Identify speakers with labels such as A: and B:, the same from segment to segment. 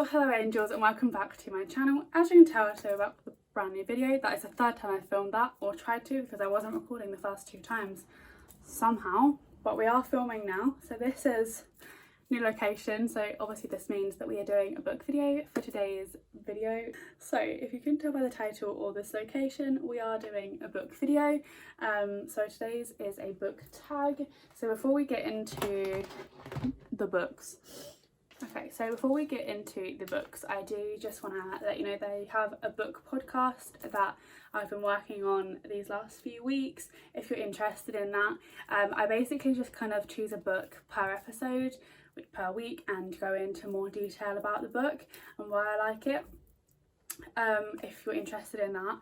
A: Well, hello angels and welcome back to my channel. As you can tell, I'm back with a brand new video. That is the third time I filmed that, or tried to, because I wasn't recording the first two times somehow, but we are filming now. So this is new location, so obviously this means that we are doing a book video for today's video. So if you can tell by the title or this location, we are doing a book video. So today's is a book tag. So before we get into the books, I do just want to let you know they have a book podcast that I've been working on these last few weeks. If you're interested in that, I basically just kind of choose a book per episode, per week, and go into more detail about the book and why I like it. If you're interested in that,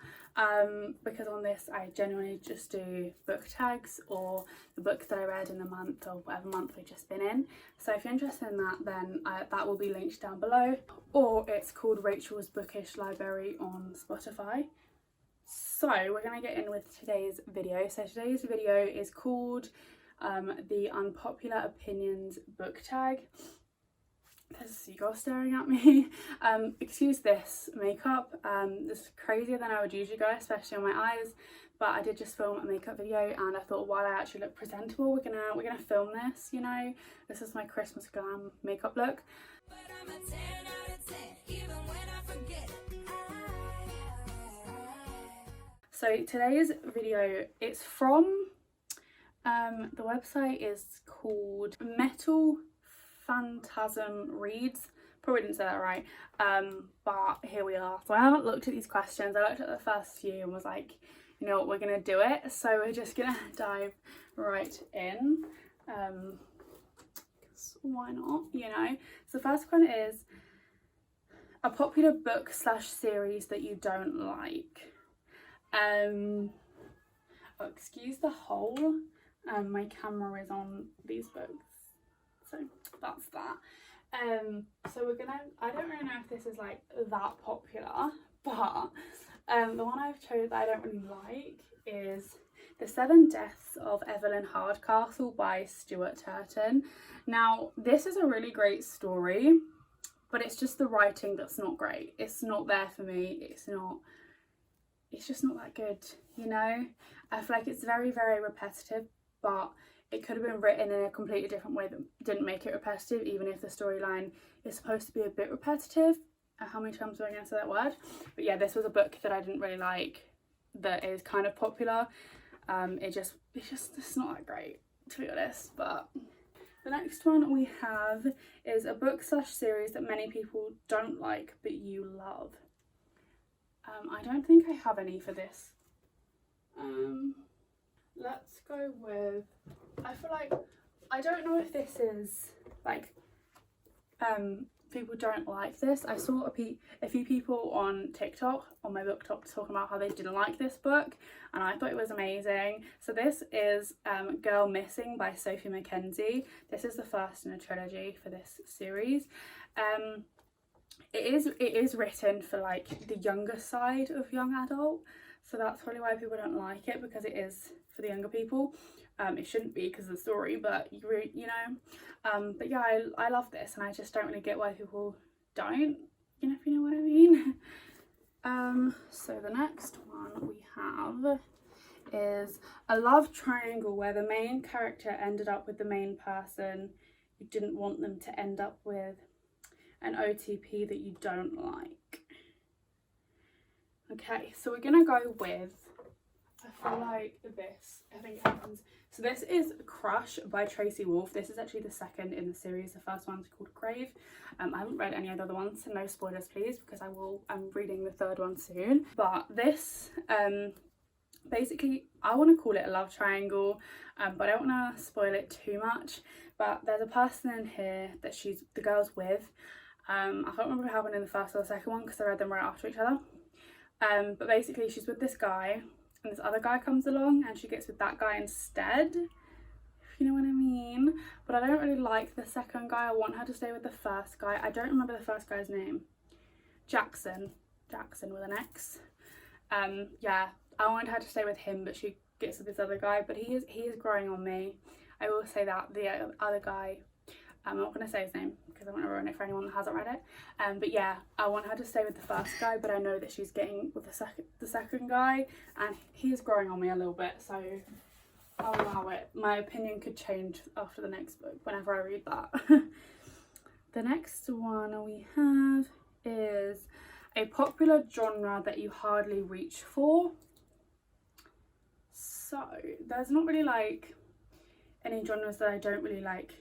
A: because on this I genuinely just do book tags or the books that I read in the month or whatever month we've just been in. So if you're interested in that, then that will be linked down below, or it's called Rachel's Bookish Library on Spotify. So we're going to get in with today's video. So today's video is called the Unpopular Opinions book tag. There's a seagull staring at me. Excuse this makeup. This is crazier than I would usually go, especially on my eyes. But I did just film a makeup video, and I thought while I actually look presentable, we're gonna film this. You know, this is my Christmas glam makeup look. But I'm a 10 out of 10, even when I forget. So today's video, it's from the website is called Metal Phantasm Reads. Probably didn't say that right, but here we are. So I haven't looked at these questions. I looked at the first few and was like, you know what, we're gonna do it. So we're just gonna dive right in, why not, you know. So the first one is a popular book / series that you don't like. Oh, excuse the hole, my camera is on these books, so that's that. So we're gonna, I don't really know if this is like that popular, but the one I've chosen that I don't really like is The 7 Deaths of Evelyn Hardcastle by Stuart Turton. Now this is a really great story, but it's just the writing that's not great. It's not there for me. It's just not that good, you know. I feel like it's very, very repetitive, but it could have been written in a completely different way that didn't make it repetitive, even if the storyline is supposed to be a bit repetitive. How many times am I going to say that word? But yeah, this was a book that I didn't really like, that is kind of popular. It's not that great, to be honest. But the next one we have is a book / series that many people don't like but you love. I don't think I have any for this. Let's go with, I feel like, I don't know if this is like, people don't like this. I saw a few people on TikTok, on my BookTok, talking about how they didn't like this book, and I thought it was amazing. So this is Girl Missing by Sophie Mckenzie. This is the first in a trilogy for this series. It is written for like the younger side of young adult, so that's probably why people don't like it, because it is for the younger people. It shouldn't be because of the story, but you know. But yeah, I love this, and I just don't really get why people don't, you know, if you know what I mean. So the next one we have is a love triangle where the main character ended up with the main person you didn't want them to end up with. An OTP that you don't like. Okay, so we're gonna go with, I feel like this, I think it happens. So this is Crush by Tracy. This is actually the second in the series. The first one's called Grave. I haven't read any of the other ones, so no spoilers please, because I'm reading the third one soon. But this, basically, I want to call it a love triangle, but I don't want to spoil it too much. But there's a person in here that the girl's with. I can't remember what happened in the first or the second one because I read them right after each other. But basically she's with this guy, and this other guy comes along and she gets with that guy instead, if you know what I mean. But I don't really like the second guy. I want her to stay with the first guy. I don't remember the first guy's name. Jackson with an X. Yeah, I wanted her to stay with him, but she gets with this other guy, but he is growing on me. I will say that the other guy I'm not going to say his name because I want to ruin it for anyone that hasn't read it. But yeah, I want her to stay with the first guy, but I know that she's getting with the second guy, and he's growing on me a little bit, so I'll allow it. My opinion could change after the next book whenever I read that. The next one we have is a popular genre that you hardly reach for. So there's not really like any genres that I don't really like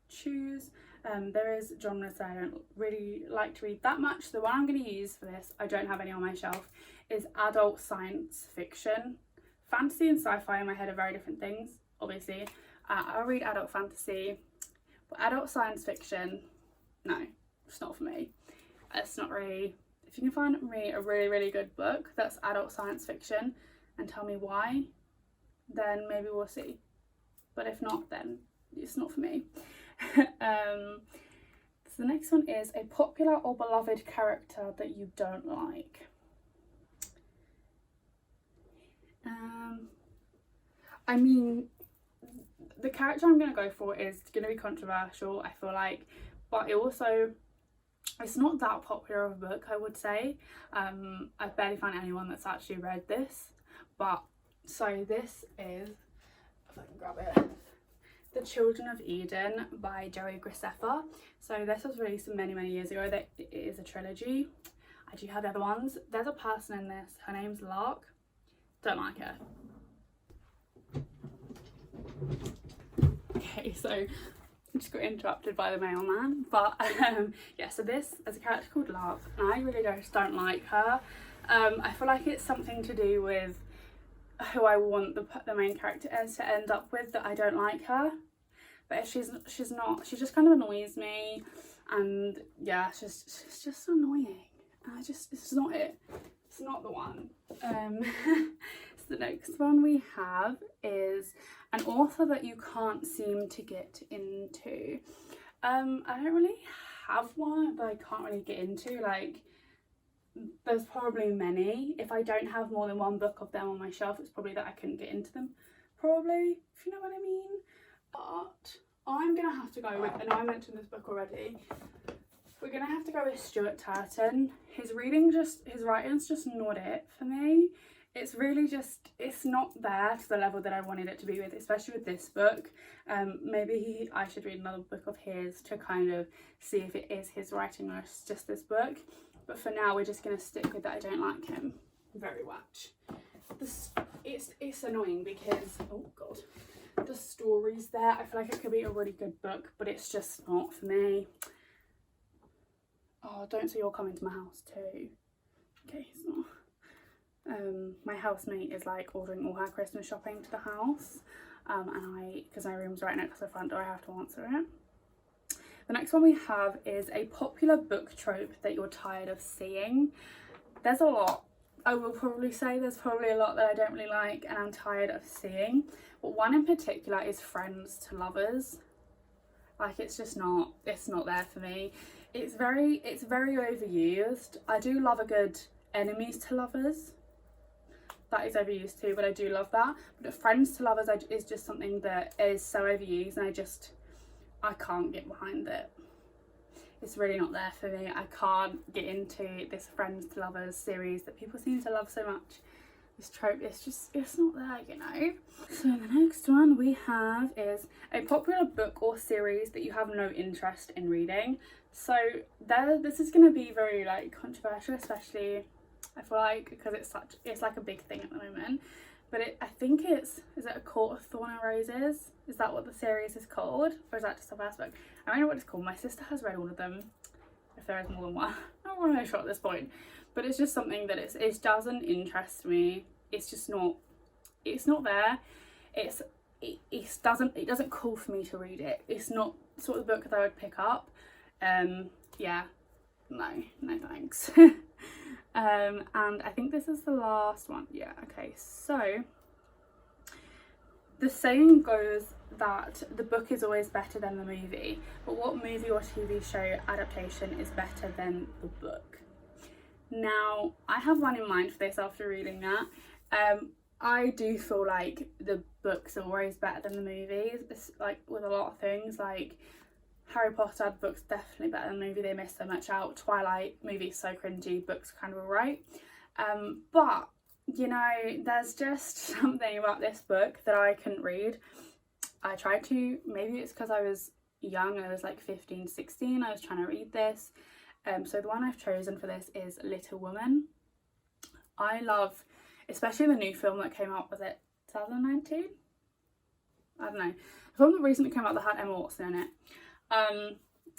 A: choose. There is genres that I don't really like to read that much. The one I'm going to use for this, I don't have any on my shelf, is adult science fiction. Fantasy and sci-fi in my head are very different things, obviously. I'll read adult fantasy, but adult science fiction, no, it's not for me. It's not really. If you can find me a really, really good book that's adult science fiction and tell me why, then maybe we'll see. But if not, then it's not for me. So the next one is a popular or beloved character that you don't like. I mean, the character I'm going to go for is going to be controversial, I feel like, but it's not that popular of a book, I would say. I've barely found anyone that's actually read this, but so this is, if I can grab it, The Children of Eden by Graceffa. So this was released many years ago. That it is a trilogy. I do have the other ones. There's a person in this, her name's Lark. Don't like her. Okay, so I just got interrupted by the mailman, but yeah, so there's a character called Lark, and I really just don't like her. I feel like it's something to do with who I want the main character to end up with, that I don't like her. But if she's not, she just kind of annoys me, and yeah, she's just annoying. It's not it. It's not the one. So the next one we have is an author that you can't seem to get into. I don't really have one that I can't really get into. Like, there's probably many. If I don't have more than one book of them on my shelf, it's probably that I couldn't get into them, probably, if you know what I mean. But I'm gonna have to go with, and I mentioned this book already, we're gonna have to go with Stuart Turton. His writing's just not it for me. It's really just, it's not there to the level that I wanted it to be with, especially with this book. Maybe I should read another book of his to kind of see if it is his writing or it's just this book. But for now, we're just going to stick with that I don't like him very much. It's annoying because, oh God, the story's there. I feel like it could be a really good book, but it's just not for me. Oh, don't say you're coming to my house too. Okay, it's not. My housemate is like ordering all her Christmas shopping to the house, and because my room's right next to the front door, I have to answer it. The next one we have is a popular book trope that you're tired of seeing. There's a lot. I will probably say there's probably a lot that I don't really like and I'm tired of seeing. But one in particular is friends to lovers. Like, it's not there for me. It's very overused. I do love a good enemies to lovers. That is overused too, but I do love that. But friends to lovers is just something that is so overused, and I can't get behind it. It's really not there for me. I can't get into this friends to lovers series that people seem to love so much. This trope, it's not there, you know. So the next one we have is a popular book or series that you have no interest in reading. So this is going to be very like controversial, especially I feel like because it's like a big thing at the moment. But I think is it A Court of Thorn and Roses? Is that what the series is called? Or is that just the first book? I don't know what it's called. My sister has read all of them, if there is more than one. I'm not really sure at this point. But it's just something that it doesn't interest me. It's just not, it's not there. It doesn't call for me to read it. It's not the sort of book that I would pick up. Yeah, no thanks. And I think this is the last one. Yeah, okay, so the saying goes that the book is always better than the movie, but what movie or TV show adaptation is better than the book? Now, I have one in mind for this after reading that. I do feel like the books are always better than the movies. It's like with a lot of things, like Harry Potter, the book's definitely better than the movie, they missed so much out. Twilight, movie's so cringy, book's kind of alright. But, you know, there's just something about this book that I couldn't read. I tried to, maybe it's because I was young, I was like 15, 16, I was trying to read this. So the one I've chosen for this is Little Woman. I love, especially the new film that came out, was it 2019? I don't know. The film that recently came out that had Emma Watson in it.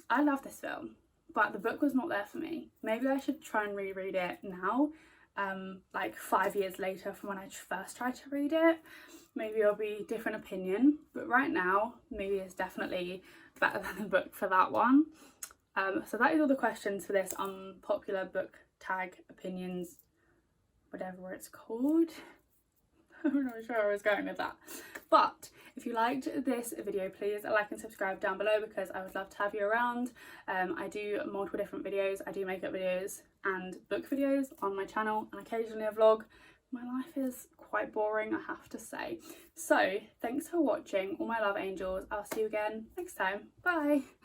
A: I love this film, but the book was not there for me. Maybe I should try and reread it now, like 5 years later from when I first tried to read it. Maybe it'll be a different opinion, but right now, movie is definitely better than the book for that one. So that is all the questions for this unpopular book tag opinions, whatever it's called. I'm not sure where I was going with that. But if you liked this video, please like and subscribe down below, because I would love to have you around. I do multiple different videos. I do makeup videos and book videos on my channel, and occasionally a vlog. My life is quite boring, I have to say. So thanks for watching, all my love angels. I'll see you again next time. Bye.